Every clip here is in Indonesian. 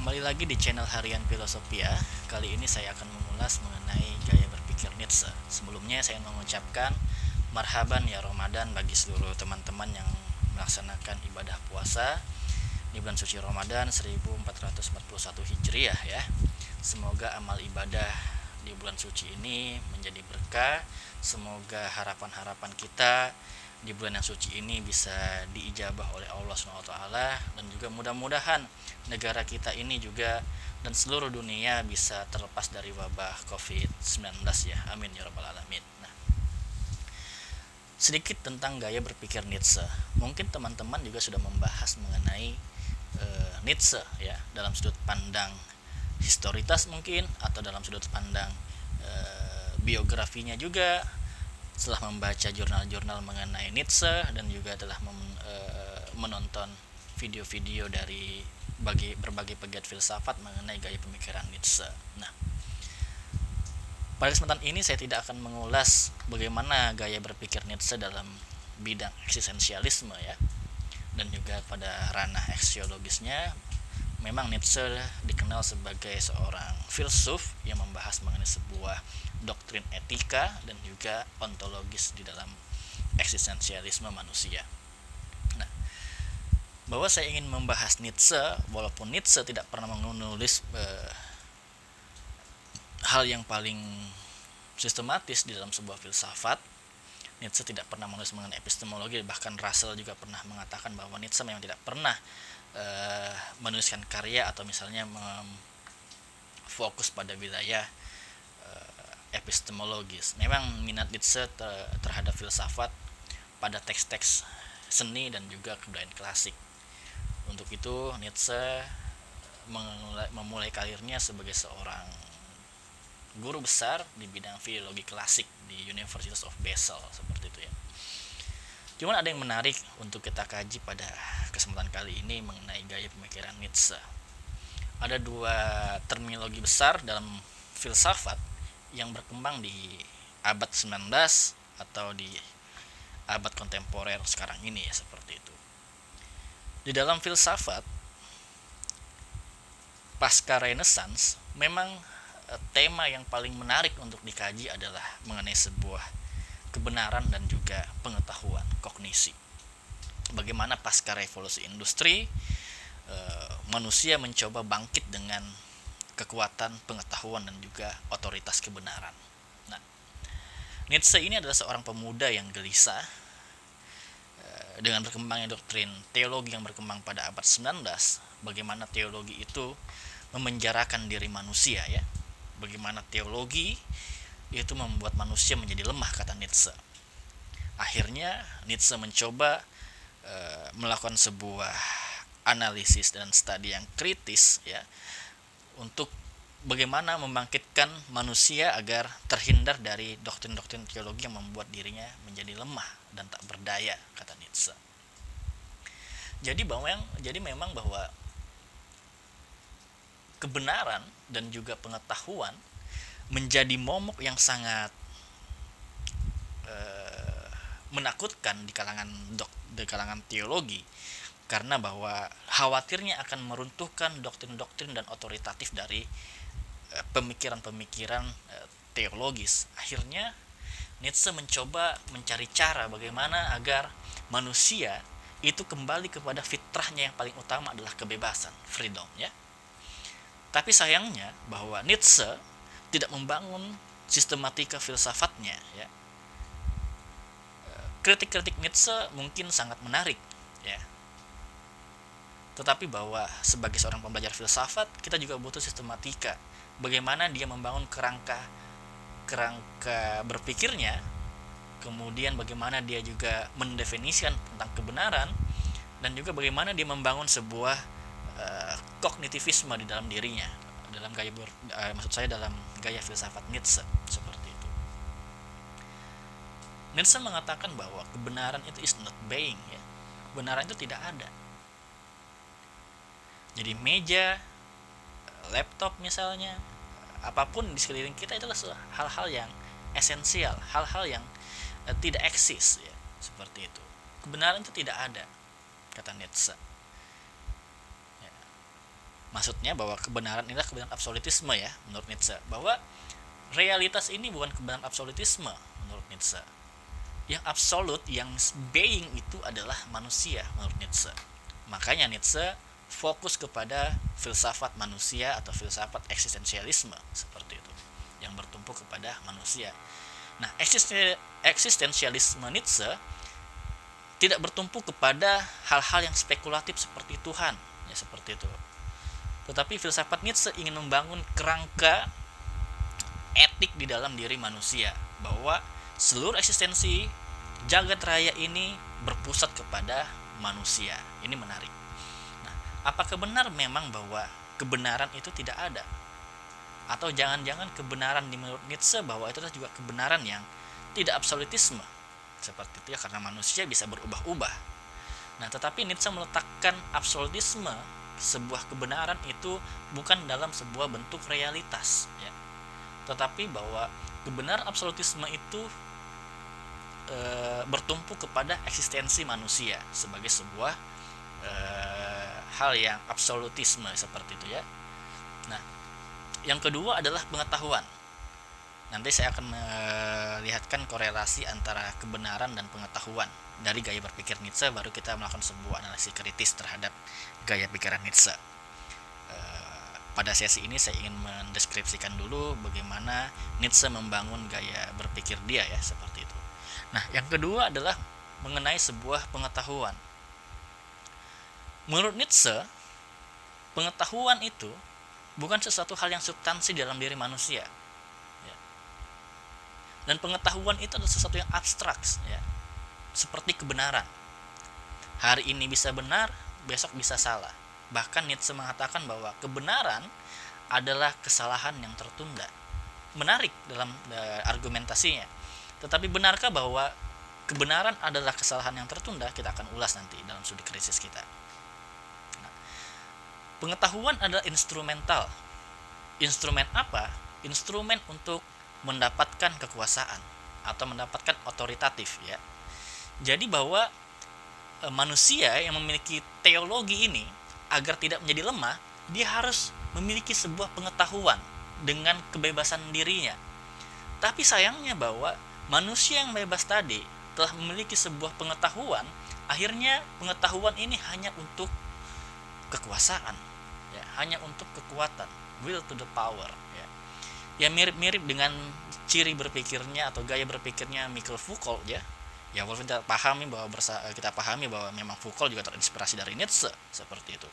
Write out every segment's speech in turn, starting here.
Kembali lagi di channel Harian Filosofia. Kali ini saya akan mengulas mengenai gaya berpikir Nietzsche. Sebelumnya saya mengucapkan marhaban ya Ramadan bagi seluruh teman-teman yang melaksanakan ibadah puasa di bulan suci Ramadan 1441 Hijriah ya. Semoga amal ibadah di bulan suci ini menjadi berkah. Semoga harapan-harapan kita di bulan yang suci ini bisa diijabah oleh Allah SWT, dan juga mudah-mudahan negara kita ini juga dan seluruh dunia bisa terlepas dari wabah COVID-19 ya. Amin ya rabbal alamin. Nah, sedikit tentang gaya berpikir Nietzsche. Mungkin teman-teman juga sudah membahas mengenai Nietzsche ya, dalam sudut pandang historitas mungkin, atau dalam sudut pandang biografinya juga, setelah membaca jurnal-jurnal mengenai Nietzsche, dan juga telah menonton video-video dari berbagai pegiat filsafat mengenai gaya pemikiran Nietzsche. Nah, pada kesempatan ini saya tidak akan mengulas bagaimana gaya berpikir Nietzsche dalam bidang eksistensialisme ya, dan juga pada ranah aksiologisnya. Memang Nietzsche dikenal sebagai seorang filsuf yang membahas mengenai sebuah doktrin etika dan juga ontologis di dalam eksistensialisme manusia. Nah, bahwa saya ingin membahas Nietzsche, walaupun Nietzsche tidak pernah menulis hal yang paling sistematis di dalam sebuah filsafat. Nietzsche tidak pernah menulis mengenai epistemologi, bahkan Russell juga pernah mengatakan bahwa Nietzsche memang tidak pernah menuliskan karya atau misalnya fokus pada wilayah epistemologis. Memang minat Nietzsche terhadap filsafat pada teks-teks seni dan juga kebudayaan klasik. Untuk itu Nietzsche memulai karirnya sebagai seorang guru besar di bidang filologi klasik di University of Basel, seperti itu ya. Cuman ada yang menarik untuk kita kaji pada kesempatan kali ini mengenai gaya pemikiran Nietzsche. Ada dua terminologi besar dalam filsafat yang berkembang di abad 19 atau di abad kontemporer sekarang ini ya, seperti itu. Di dalam filsafat pasca Renaissance, memang tema yang paling menarik untuk dikaji adalah mengenai sebuah kebenaran dan juga pengetahuan, kognisi. Bagaimana pasca revolusi industri manusia mencoba bangkit dengan kekuatan pengetahuan dan juga otoritas kebenaran. Nah, Nietzsche ini adalah seorang pemuda yang gelisah dengan berkembangnya doktrin teologi yang berkembang pada abad 19. Bagaimana teologi itu memenjarakan diri manusia ya. Bagaimana teologi itu membuat manusia menjadi lemah, kata Nietzsche. Akhirnya Nietzsche mencoba melakukan sebuah analisis dan studi yang kritis ya, untuk bagaimana membangkitkan manusia agar terhindar dari doktrin-doktrin teologi yang membuat dirinya menjadi lemah dan tak berdaya, kata Nietzsche. Jadi memang bahwa kebenaran dan juga pengetahuan menjadi momok yang sangat menakutkan di kalangan teologi, karena bahwa khawatirnya akan meruntuhkan doktrin-doktrin dan otoritatif dari pemikiran-pemikiran teologis. Akhirnya Nietzsche mencoba mencari cara bagaimana agar manusia itu kembali kepada fitrahnya yang paling utama adalah kebebasan, freedom ya. Tapi sayangnya bahwa Nietzsche tidak membangun sistematika filsafatnya ya. Kritik-kritik Nietzsche mungkin sangat menarik ya. Tetapi bahwa sebagai seorang pembelajar filsafat, kita juga butuh sistematika. Bagaimana dia membangun kerangka berpikirnya, kemudian bagaimana dia juga mendefinisikan tentang kebenaran, dan juga bagaimana dia membangun sebuah kognitivisme di dalam dirinya, dalam dalam gaya filsafat Nietzsche, seperti itu. Nietzsche mengatakan bahwa kebenaran itu is not being ya. Kebenaran itu tidak ada. Jadi meja, laptop misalnya, apapun di sekeliling kita itulah hal-hal yang esensial, hal-hal yang tidak eksis ya, seperti itu. Kebenaran itu tidak ada, kata Nietzsche. Ya. Maksudnya bahwa kebenaran inilah kebenaran absolutisme ya menurut Nietzsche, bahwa realitas ini bukan kebenaran absolutisme menurut Nietzsche. Yang absolut, yang being itu adalah manusia menurut Nietzsche. Makanya Nietzsche fokus kepada filsafat manusia atau filsafat eksistensialisme seperti itu, yang bertumpu kepada manusia. Nah, eksistensialisme Nietzsche tidak bertumpu kepada hal-hal yang spekulatif seperti Tuhan, ya seperti itu. Tetapi filsafat Nietzsche ingin membangun kerangka etik di dalam diri manusia, bahwa seluruh eksistensi jagat raya ini berpusat kepada manusia. Ini menarik. Nah, apakah benar memang bahwa kebenaran itu tidak ada? Atau jangan-jangan kebenaran di menurut Nietzsche bahwa itu adalah juga kebenaran yang tidak absolutisme, seperti itu ya, karena manusia bisa berubah-ubah. Nah, tetapi Nietzsche meletakkan absolutisme, sebuah kebenaran itu bukan dalam sebuah bentuk realitas ya, tetapi bahwa kebenaran absolutisme itu bertumpu kepada eksistensi manusia sebagai sebuah hal yang absolutisme seperti itu ya. Nah, yang kedua adalah pengetahuan. Nanti saya akan melihatkan korelasi antara kebenaran dan pengetahuan dari gaya berpikir Nietzsche, baru kita melakukan sebuah analisis kritis terhadap gaya pikiran Nietzsche. Pada sesi ini saya ingin mendeskripsikan dulu bagaimana Nietzsche membangun gaya berpikir dia ya, seperti itu. Nah, yang kedua adalah mengenai sebuah pengetahuan. Menurut Nietzsche, pengetahuan itu bukan sesuatu hal yang substansi dalam diri manusia. Ya. Dan pengetahuan itu adalah sesuatu yang abstrak, ya. Seperti kebenaran. Hari ini bisa benar, besok bisa salah. Bahkan Nietzsche mengatakan bahwa kebenaran adalah kesalahan yang tertunda. Menarik dalam argumentasinya. Tetapi benarkah bahwa kebenaran adalah kesalahan yang tertunda? Kita akan ulas nanti dalam studi krisis kita. Nah, pengetahuan adalah instrumental. Instrumen apa? Instrumen untuk mendapatkan kekuasaan atau mendapatkan otoritatif ya. Jadi bahwa manusia yang memiliki teologi ini agar tidak menjadi lemah, dia harus memiliki sebuah pengetahuan dengan kebebasan dirinya. Tapi sayangnya bahwa manusia yang bebas tadi telah memiliki sebuah pengetahuan, akhirnya pengetahuan ini hanya untuk kekuasaan, ya, hanya untuk kekuatan, will to the power, ya. Ya mirip-mirip dengan ciri berpikirnya atau gaya berpikirnya Michael Foucault, ya. Ya walaupun kita pahami bahwa memang Foucault juga terinspirasi dari Nietzsche seperti itu.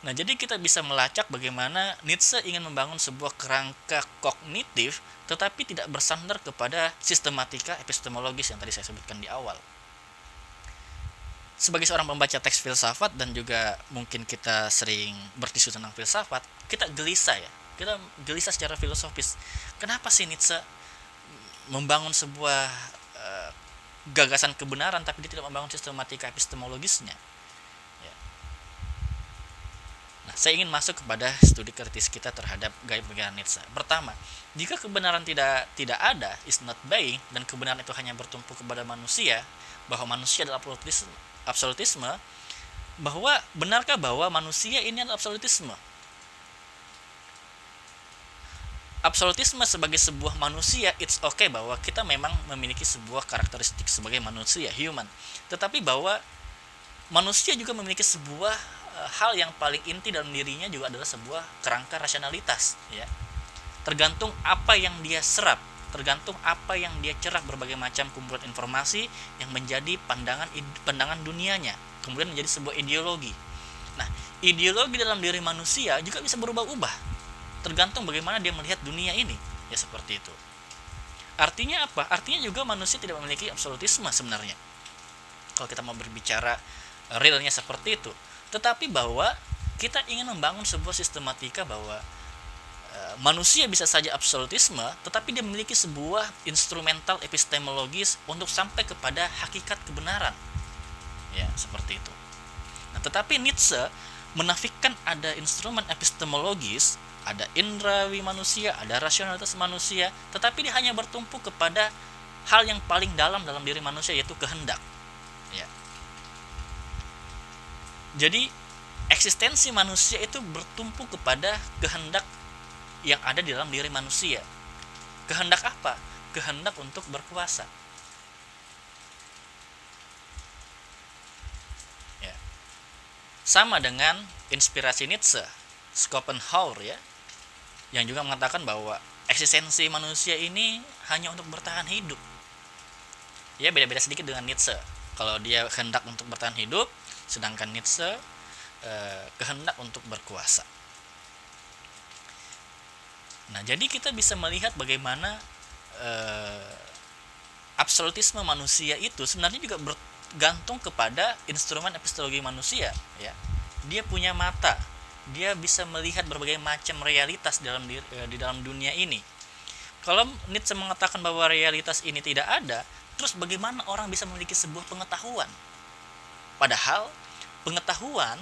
Nah, jadi kita bisa melacak bagaimana Nietzsche ingin membangun sebuah kerangka kognitif tetapi tidak bersandar kepada sistematika epistemologis yang tadi saya sebutkan di awal. Sebagai seorang pembaca teks filsafat dan juga mungkin kita sering berdiskusi tentang filsafat, kita gelisah ya. Kita gelisah secara filosofis. Kenapa sih Nietzsche membangun sebuah gagasan kebenaran tapi dia tidak membangun sistematika epistemologisnya? Saya ingin masuk kepada studi kritis kita terhadap gaya pemikiran Nietzsche. Pertama, jika kebenaran tidak ada, is not being, dan kebenaran itu hanya bertumpu kepada manusia, bahwa manusia adalah absolutisme, bahwa benarkah bahwa manusia ini adalah absolutisme? Absolutisme sebagai sebuah manusia, it's okay bahwa kita memang memiliki sebuah karakteristik sebagai manusia, human. Tetapi bahwa manusia juga memiliki sebuah hal yang paling inti dalam dirinya juga adalah sebuah kerangka rasionalitas ya. Tergantung apa yang dia serap, tergantung apa yang dia cerap, berbagai macam kumpulan informasi yang menjadi pandangan dunianya, kemudian menjadi sebuah ideologi. Nah, ideologi dalam diri manusia juga bisa berubah-ubah tergantung bagaimana dia melihat dunia ini ya, seperti itu. Artinya apa? Artinya juga manusia tidak memiliki absolutisme sebenarnya, kalau kita mau berbicara realnya seperti itu. Tetapi bahwa kita ingin membangun sebuah sistematika bahwa manusia bisa saja absolutisme, tetapi dia memiliki sebuah instrumental epistemologis untuk sampai kepada hakikat kebenaran. Ya, seperti itu. Nah, tetapi Nietzsche menafikan ada instrumen epistemologis, ada indrawi manusia, ada rasionalitas manusia, tetapi dia hanya bertumpu kepada hal yang paling dalam diri manusia, yaitu kehendak. Ya. Jadi eksistensi manusia itu bertumpu kepada kehendak yang ada di dalam diri manusia. Kehendak apa? Kehendak untuk berkuasa. Ya. Sama dengan inspirasi Nietzsche, Schopenhauer ya, yang juga mengatakan bahwa eksistensi manusia ini hanya untuk bertahan hidup. Ya, beda-beda sedikit dengan Nietzsche. Kalau dia kehendak untuk bertahan hidup, sedangkan Nietzsche kehendak untuk berkuasa. Nah, jadi kita bisa melihat bagaimana absolutisme manusia itu sebenarnya juga bergantung kepada instrumen epistemologi manusia. Ya, dia punya mata, dia bisa melihat berbagai macam realitas di dalam dunia ini. Kalau Nietzsche mengatakan bahwa realitas ini tidak ada, terus bagaimana orang bisa memiliki sebuah pengetahuan? Padahal pengetahuan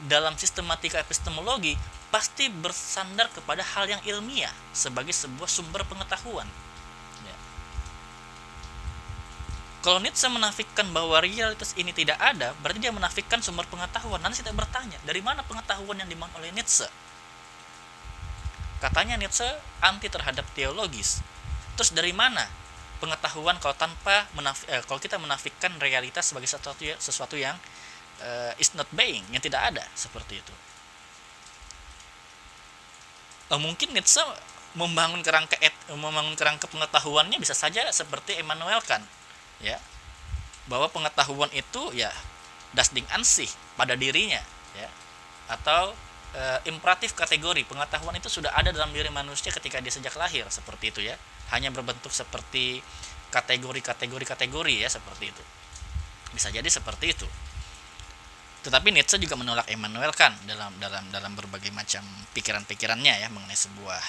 dalam sistematika epistemologi pasti bersandar kepada hal yang ilmiah sebagai sebuah sumber pengetahuan. Ya. Kalau Nietzsche menafikan bahwa realitas ini tidak ada, berarti dia menafikan sumber pengetahuan. Nanti kita bertanya, dari mana pengetahuan yang dibangun oleh Nietzsche? Katanya Nietzsche anti terhadap teologis. Terus dari mana pengetahuan kalau kalau kita menafikan realitas sebagai sesuatu yang is not being, yang tidak ada, seperti itu. Mungkin Nietzsche membangun kerangka pengetahuannya bisa saja seperti Immanuel Kant, ya, bahwa pengetahuan itu ya das Ding an sich, pada dirinya, ya, atau imperatif kategori, pengetahuan itu sudah ada dalam diri manusia ketika dia sejak lahir, seperti itu ya, hanya berbentuk seperti kategori ya, seperti itu. Bisa jadi seperti itu. Tetapi Nietzsche juga menolak Immanuel Kant dalam berbagai macam pikiran-pikirannya ya mengenai sebuah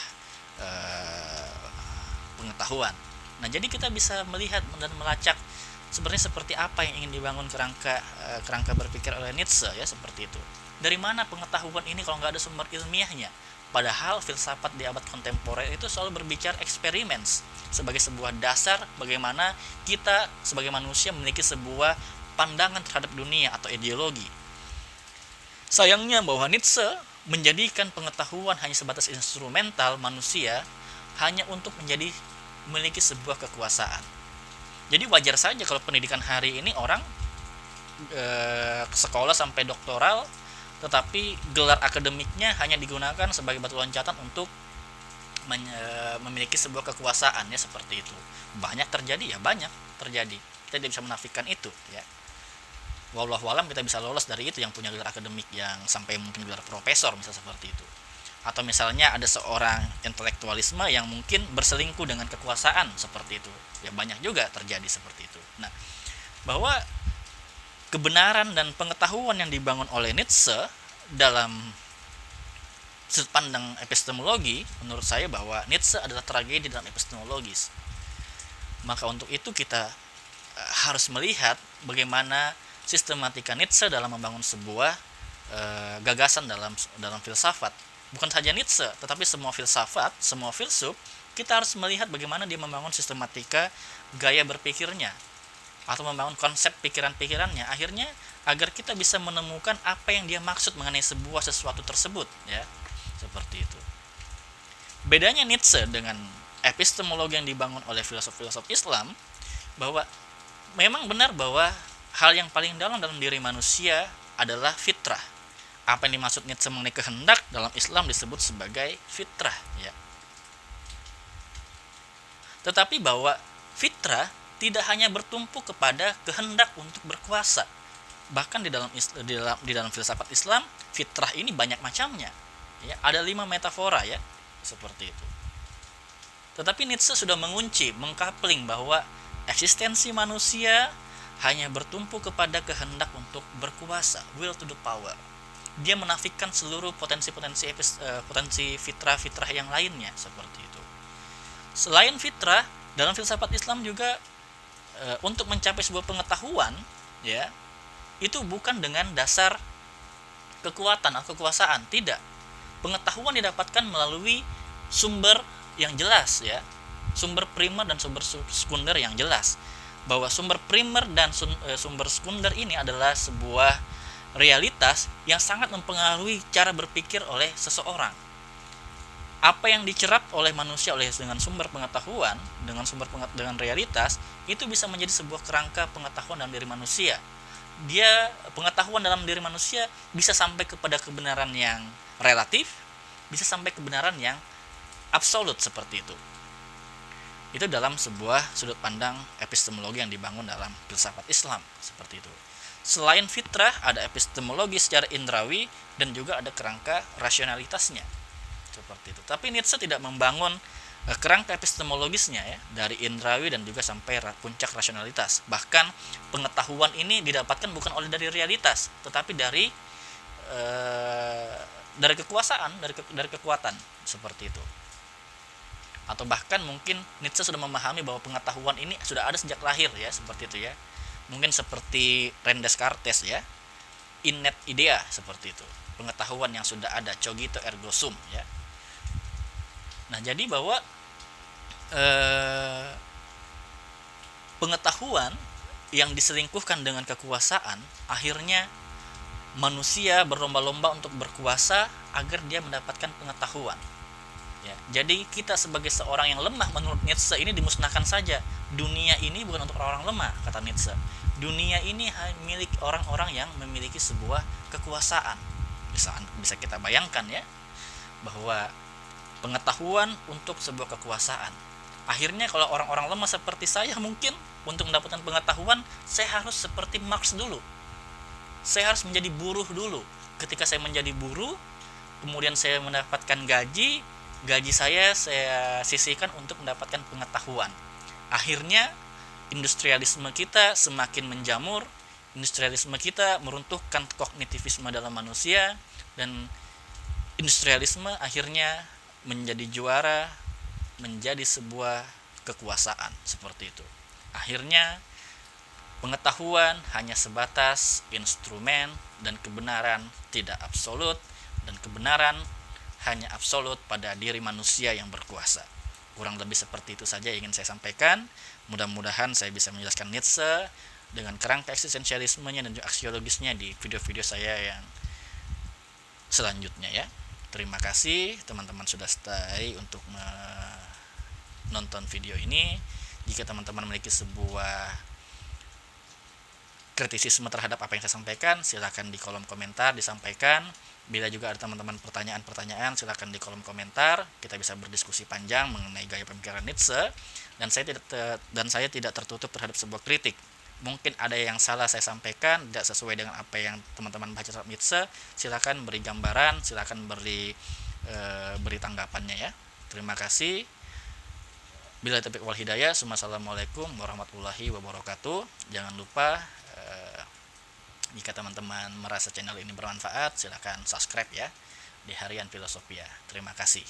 pengetahuan. Nah, jadi kita bisa melihat dan melacak sebenarnya seperti apa yang ingin dibangun kerangka berpikir oleh Nietzsche ya, seperti itu. Dari mana pengetahuan ini kalau nggak ada sumber ilmiahnya? Padahal filsafat di abad kontemporer itu selalu berbicara experiments sebagai sebuah dasar bagaimana kita sebagai manusia memiliki sebuah pandangan terhadap dunia atau ideologi. Sayangnya bahwa Nietzsche menjadikan pengetahuan hanya sebatas instrumental manusia hanya untuk memiliki sebuah kekuasaan. Jadi wajar saja kalau pendidikan hari ini orang sekolah sampai doktoral, tetapi gelar akademiknya hanya digunakan sebagai batu loncatan untuk memiliki sebuah kekuasaan ya, seperti itu. Banyak terjadi. Kita tidak bisa menafikan itu ya. Wallahualam kita bisa lolos dari itu yang punya gelar akademik yang sampai mungkin gelar profesor misalnya, seperti itu. Atau misalnya ada seorang intelektualisme yang mungkin berselingkuh dengan kekuasaan, seperti itu. Ya banyak juga terjadi seperti itu. Nah, bahwa kebenaran dan pengetahuan yang dibangun oleh Nietzsche dalam sudut pandang epistemologi, menurut saya bahwa Nietzsche adalah tragedi dalam epistemologis. Maka untuk itu kita harus melihat bagaimana sistematika Nietzsche dalam membangun sebuah gagasan dalam filsafat. Bukan saja Nietzsche, tetapi semua filsafat, semua filsuf, kita harus melihat bagaimana dia membangun sistematika gaya berpikirnya atau membangun konsep pikiran-pikirannya, akhirnya agar kita bisa menemukan apa yang dia maksud mengenai sesuatu tersebut ya, seperti itu. Bedanya Nietzsche dengan epistemologi yang dibangun oleh filosof-filosof Islam, bahwa memang benar bahwa hal yang paling dalam diri manusia adalah fitrah. Apa yang dimaksud Nietzsche mengenai kehendak dalam Islam disebut sebagai fitrah ya. Tetapi bahwa fitrah tidak hanya bertumpu kepada kehendak untuk berkuasa. Bahkan di dalam filsafat Islam, fitrah ini banyak macamnya. Ya, ada 5 metafora ya, seperti itu. Tetapi Nietzsche sudah mengunci, mengkapling bahwa eksistensi manusia hanya bertumpu kepada kehendak untuk berkuasa, will to the power. Dia menafikan seluruh potensi fitrah-fitrah yang lainnya, seperti itu. Selain fitrah, dalam filsafat Islam juga untuk mencapai sebuah pengetahuan, ya, itu bukan dengan dasar kekuatan atau kekuasaan, tidak. Pengetahuan didapatkan melalui sumber yang jelas, ya, sumber primer dan sumber sekunder yang jelas. Bahwa sumber primer dan sumber sekunder ini adalah sebuah realitas yang sangat mempengaruhi cara berpikir oleh seseorang. Apa yang dicerap oleh manusia dengan sumber pengetahuan, dengan realitas, itu bisa menjadi sebuah kerangka pengetahuan dalam diri manusia. Pengetahuan dalam diri manusia bisa sampai kepada kebenaran yang relatif, bisa sampai kebenaran yang absolut seperti itu. Itu dalam sebuah sudut pandang epistemologi yang dibangun dalam filsafat Islam seperti itu. Selain fitrah, ada epistemologi secara indrawi dan juga ada kerangka rasionalitasnya seperti itu. Tapi Nietzsche tidak membangun kerangka epistemologisnya ya, dari indrawi dan juga sampai puncak rasionalitas. Bahkan pengetahuan ini didapatkan bukan dari realitas, tetapi dari kekuasaan, dari kekuatan seperti itu. Atau bahkan mungkin Nietzsche sudah memahami bahwa pengetahuan ini sudah ada sejak lahir ya, seperti itu ya. Mungkin seperti René Descartes ya, innate idea seperti itu, pengetahuan yang sudah ada, cogito ergo sum ya. Nah, jadi bahwa pengetahuan yang diselingkuhkan dengan kekuasaan, akhirnya manusia berlomba-lomba untuk berkuasa agar dia mendapatkan pengetahuan ya. Jadi kita sebagai seorang yang lemah, menurut Nietzsche ini dimusnahkan saja. Dunia ini bukan untuk orang-orang lemah, kata Nietzsche. Dunia ini milik orang-orang yang memiliki sebuah kekuasaan. Bisa kita bayangkan ya, bahwa pengetahuan untuk sebuah kekuasaan. Akhirnya kalau orang-orang lemah seperti saya, mungkin untuk mendapatkan pengetahuan saya harus seperti Marx dulu. Saya harus menjadi buruh dulu. Ketika saya menjadi buruh, kemudian saya mendapatkan gaji saya sisihkan untuk mendapatkan pengetahuan. Akhirnya industrialisme kita semakin menjamur, industrialisme kita meruntuhkan kognitivisme dalam manusia, dan industrialisme akhirnya menjadi juara, menjadi sebuah kekuasaan seperti itu. Akhirnya pengetahuan hanya sebatas instrumen, dan kebenaran tidak absolut, dan kebenaran hanya absolut pada diri manusia yang berkuasa. Kurang lebih seperti itu saja yang ingin saya sampaikan. Mudah-mudahan saya bisa menjelaskan Nietzsche dengan kerangka eksistensialismenya dan juga aksiologisnya di video-video saya yang selanjutnya ya. Terima kasih teman-teman sudah stay untuk menonton video ini. Jika teman-teman memiliki sebuah kritisisme terhadap apa yang saya sampaikan, silakan di kolom komentar disampaikan. Bila juga ada teman-teman pertanyaan-pertanyaan, silakan di kolom komentar. Kita bisa berdiskusi panjang mengenai gaya pemikiran Nietzsche, dan saya tidak tertutup terhadap sebuah kritik. Mungkin ada yang salah saya sampaikan, tidak sesuai dengan apa yang teman-teman baca terhadap Nietzsche, silakan beri gambaran, silakan beri tanggapannya ya. Terima kasih. Bila taufiq wal hidayah. Assalamualaikum warahmatullahi wabarakatuh. Jangan lupa jika teman-teman merasa channel ini bermanfaat, silakan subscribe ya di Harian Filosofia. Terima kasih.